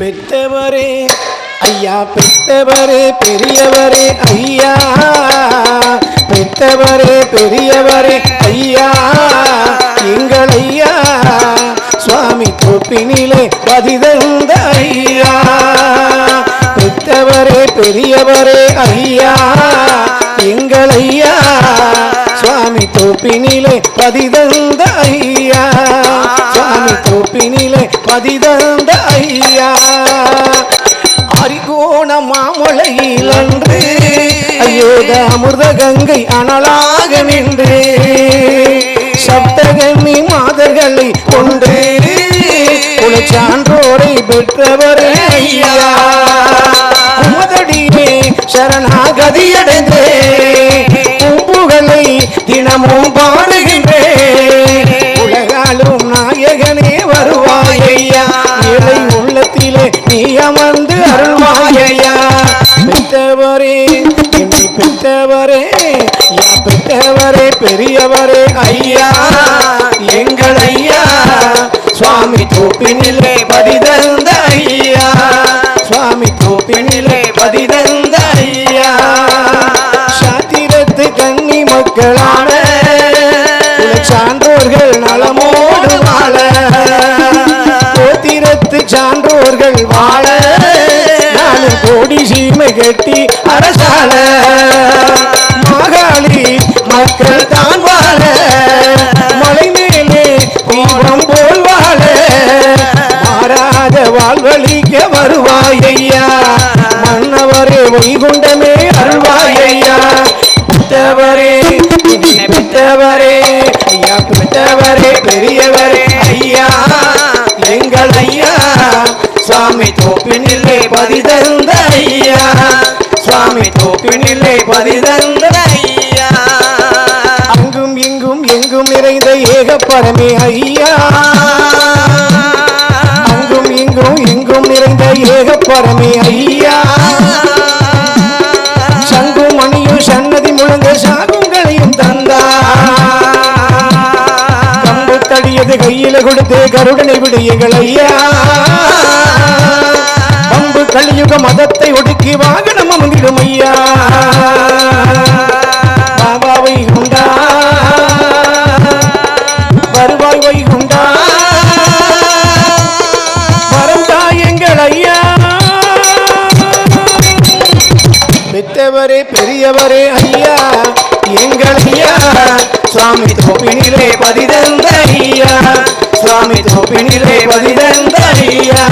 பெத்தவரே ஐயா, பெத்தவரே பெரியவரே ஐயா, பெத்தவரே பெரியவரே ஐயா, எங்கள் ஐயா சுவாமி தோப்பினிலே பதிதந்த ஐயா. பெத்தவரே பெரியவரே ஐயா, எங்கள் ஐயா சுவாமி தோப்பினிலே பதிதந்த ஐயா, சுவாமி தோப்பினிலே பதிதந்த ஐயா. அரிகோண மாமலையில் அன்று அயோத அமிர்த கங்கை அனலாக நின்று சப்தகன்னி மாதர்களை கொண்டு குலச்சான்றோரை பெற்றவரே ஐயா. உமதடியே சரணாகதியடைந்தே பூப்புகளை தினமும் பாடுகின்றேன். உலகாலும் நாயகனே வருவாயையா, ஏழை உள்ளத்திலே நீ அமர்ந்து அருள்வாயையா. பெற்றவரே என்னை பெற்றவரே யா, பெற்றவரே பெரியவரே ஐயா, எங்கள் ஐயா சுவாமி தோப்பினிலே பதிதந்த ஐயா, சுவாமி தோப்பினிலே பதிதந்த ஐயா. சாத்திரத்து கன்னி மக்களான சான்றோர்கள் நலமோடு வாழ, கோத்திரத்து சான்றோர்கள் வாழ, 4 கோடி சீமை கட்டி அரசாள, மாகாளி மக்கள் தான் வாழ, மலை மேலே தீபம் போல் வாழ, மாறாத வாழ்வழிக்க வருவாயையா, மன்னவரே வைகுண்டமே அருள்வாயையா. பெற்றவரே பெற்றவரே ஐயா, பெற்றவரே பெரியவரே ஐயா, எங்கள் ஐயா சுவாமி தோப்பினிலே பதிதந்த ஐயா, சுவாமி தோப்பினிலே பதிதந்த ஐயா. அங்கும் இங்கும் எங்கும் நிறைந்த ஏகப்பரமே ஐயா, அங்கும் இங்கும் எங்கும் நிறைந்த ஏகப்பரமே ஐயா. சங்கும் மணியும் சன்னதி முழங்க சாகுங்களையும் தந்தா, கம்பு தடியது கையில கொடுத்து கருடனை விடு எங்கள் ஐயா. கம்பு கலியுக மதத்தை ஒடுக்கி வாகனம் அமர்ந்திடும் ஐயா. பாபாவை கொண்டா வருவாய் வைகுண்டா, வரந்தா எங்கள் ஐயா. பெற்றவரே பெரியவரே ஐயா, எங்கள் ஐயா சுவாமி தோப்பினிலே பதிதந்த ஐயா, சுவாமி தோப்பினிலே பதிதந்த ஐயா.